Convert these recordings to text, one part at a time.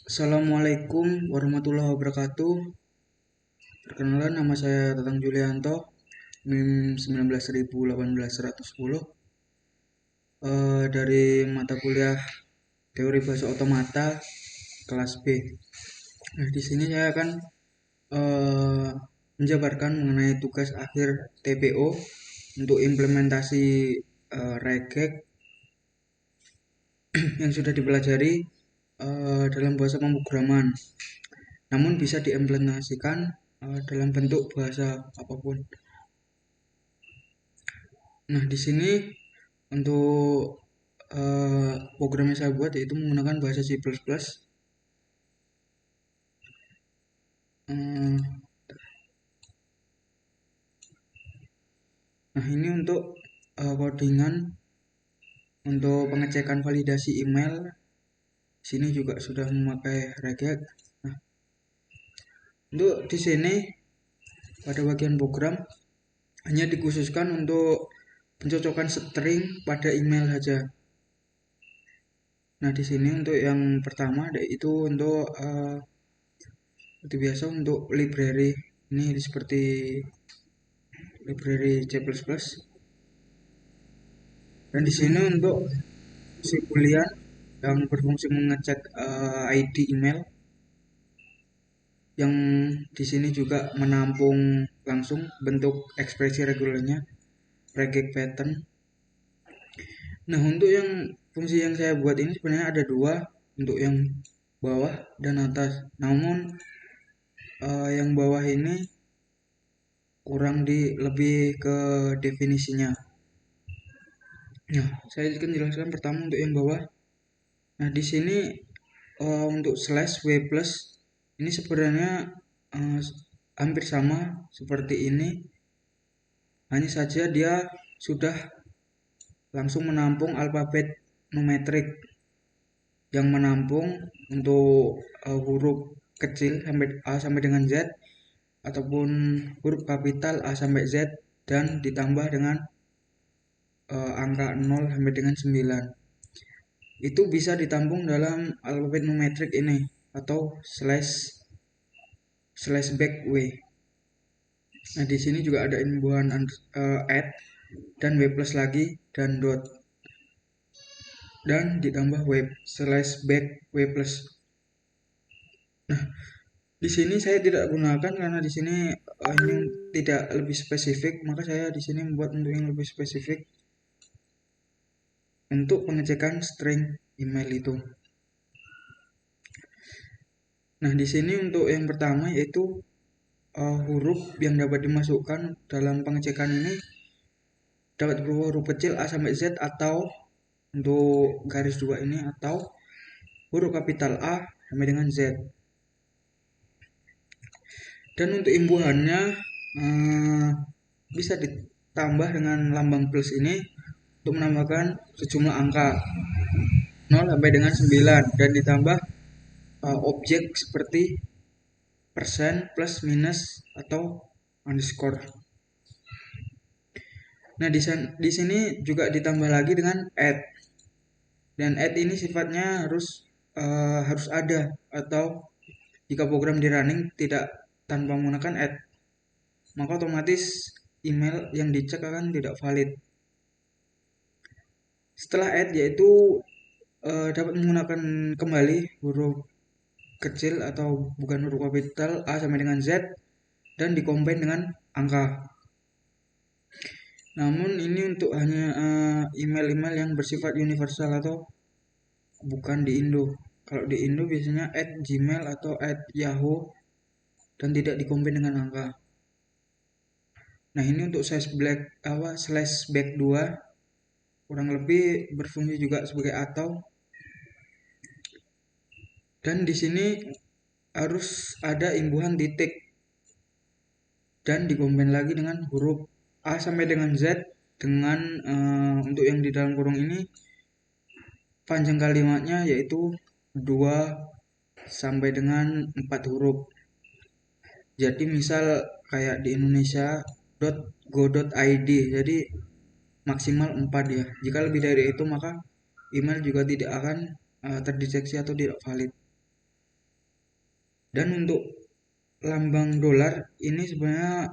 Assalamualaikum warahmatullahi wabarakatuh. Perkenalan, nama saya Tatang Julianto, NIM 19.18110, dari mata kuliah Teori Bahasa Otomata kelas B. Nah, di sini saya akan eh, menjabarkan mengenai tugas akhir TPO untuk implementasi regek yang sudah dipelajari dalam bahasa pemrograman, namun bisa diimplementasikan dalam bentuk bahasa apapun. Nah, di sini untuk program yang saya buat yaitu menggunakan bahasa C++. Eh, nah, ini untuk codingan untuk pengecekan validasi email. Sini juga sudah memakai regex. Nah, untuk di sini pada bagian program hanya dikhususkan untuk pencocokan string pada email saja. Nah, di sini untuk yang pertama yaitu untuk seperti biasa untuk library. Ini seperti library C++. Dan di sini untuk si boolean yang berfungsi mengecek ID email, yang di sini juga menampung langsung bentuk ekspresi regulernya, regect pattern. Nah, untuk yang fungsi yang saya buat ini sebenarnya ada dua, untuk yang bawah dan atas. Namun yang bawah ini kurang lebih ke definisinya. Nah, saya akan jelaskan pertama untuk yang bawah. Nah, di sini untuk slash w plus ini sebenarnya uh, hampir sama seperti ini, hanya saja dia sudah langsung menampung alfabet numetrik yang menampung untuk huruf kecil sampai A sampai dengan Z, ataupun huruf kapital A sampai Z, dan ditambah dengan angka 0 sampai dengan 9. Itu bisa ditampung dalam alfabet numetrik ini atau slash back w. Nah, di sini juga ada imbuhan add dan w plus lagi dan dot, dan ditambah web slash back w plus. Nah, di sini saya tidak gunakan karena di sini ini tidak lebih spesifik, maka saya di sini membuat untuk yang lebih spesifik untuk pengecekan string email itu. Nah, di sini untuk yang pertama yaitu huruf yang dapat dimasukkan dalam pengecekan ini dapat berupa huruf kecil A sampai Z, atau untuk garis dua ini, atau huruf kapital A sampai dengan Z. Dan untuk imbuhannya bisa ditambah dengan lambang plus ini untuk menambahkan sejumlah angka 0 sampai dengan 9, dan ditambah objek seperti persen, plus, minus, atau underscore. Nah, di sini juga ditambah lagi dengan add. Dan add ini sifatnya harus ada, atau jika program di running tidak tanpa menggunakan add, maka otomatis email yang dicek akan tidak valid. Setelah add yaitu dapat menggunakan kembali huruf kecil atau bukan huruf kapital A sampai dengan Z, dan dikombin dengan angka. Namun ini untuk hanya email-email yang bersifat universal atau bukan di Indo. Kalau di Indo biasanya @gmail atau @yahoo, dan tidak dikombin dengan angka. Nah, ini untuk slash back 2 kurang lebih berfungsi juga sebagai atau, dan di sini harus ada imbuhan titik dan dikombin lagi dengan huruf A sampai dengan Z, dengan untuk yang di dalam kurung ini panjang kalimatnya yaitu 2 sampai dengan 4 huruf. Jadi misal kayak di Indonesia .go.id, jadi maksimal 4 ya. Jika lebih dari itu maka email juga tidak akan terdeteksi atau tidak valid. Dan untuk lambang dolar ini sebenarnya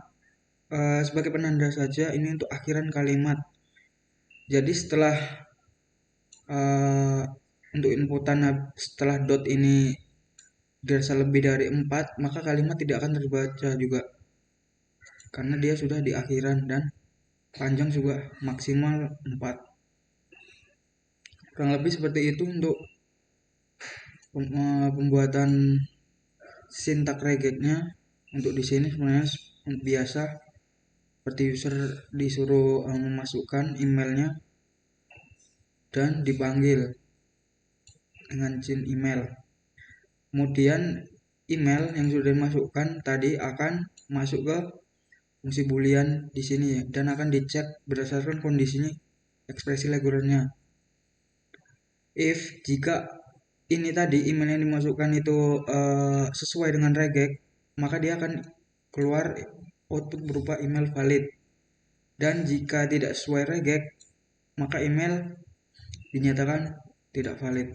sebagai penanda saja, ini untuk akhiran kalimat. Jadi setelah uh, untuk inputan setelah dot ini dirasa lebih dari 4, maka kalimat tidak akan terbaca juga karena dia sudah di akhiran dan panjang juga maksimal 4. Kurang lebih seperti itu untuk pembuatan sintak regexnya. Untuk di sini sebenarnya biasa, seperti user disuruh memasukkan emailnya dan dipanggil dengan jin email. Kemudian email yang sudah dimasukkan tadi akan masuk ke fungsi boolean di sini ya, dan akan dicek berdasarkan kondisinya ekspresi regulernya. If jika ini tadi email yang dimasukkan itu sesuai dengan regex, maka dia akan keluar output berupa email valid. Dan jika tidak sesuai regex, maka email dinyatakan tidak valid.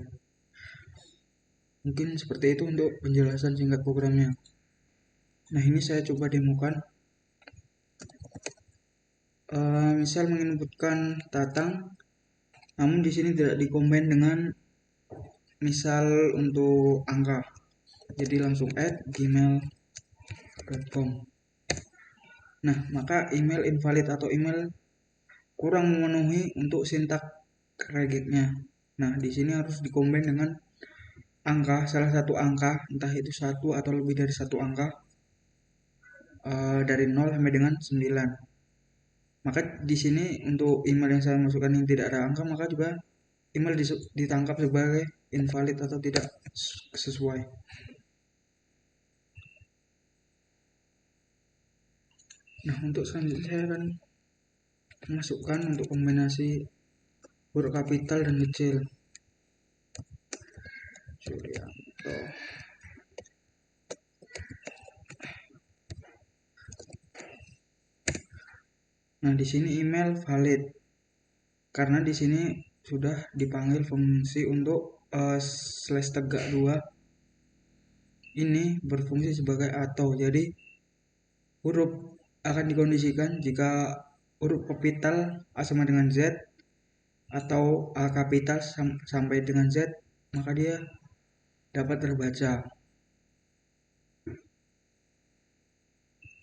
Mungkin seperti itu untuk penjelasan singkat programnya. Nah, ini saya coba demokan. Misal menginputkan Tatang, namun di sini tidak dikombin dengan misal untuk angka. Jadi langsung add gmail.com. Nah, maka email invalid atau email kurang memenuhi untuk sintak regexnya. Nah, di sini harus dikombin dengan angka, salah satu angka, entah itu 1 atau lebih dari satu angka, dari 0 sampai dengan 9. Maka di sini untuk email yang saya masukkan yang tidak ada angka, maka juga email ditangkap sebagai invalid atau tidak sesuai. Nah, untuk selanjutnya saya akan masukkan untuk kombinasi huruf kapital dan kecil. Suryanto. Nah, di sini email valid karena di sini sudah dipanggil fungsi untuk slash tegak 2 ini berfungsi sebagai atau. Jadi huruf akan dikondisikan jika huruf kapital A sama dengan Z atau A kapital sampai dengan Z, maka dia dapat terbaca.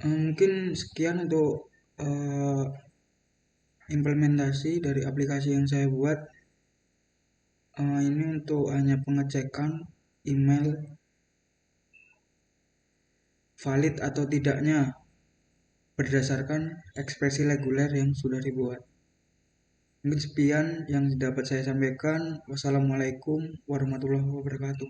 Mungkin sekian untuk implementasi dari aplikasi yang saya buat. Ini untuk hanya pengecekan email valid atau tidaknya berdasarkan ekspresi reguler yang sudah dibuat. Mungkin sekian yang dapat saya sampaikan. Wassalamualaikum warahmatullahi wabarakatuh.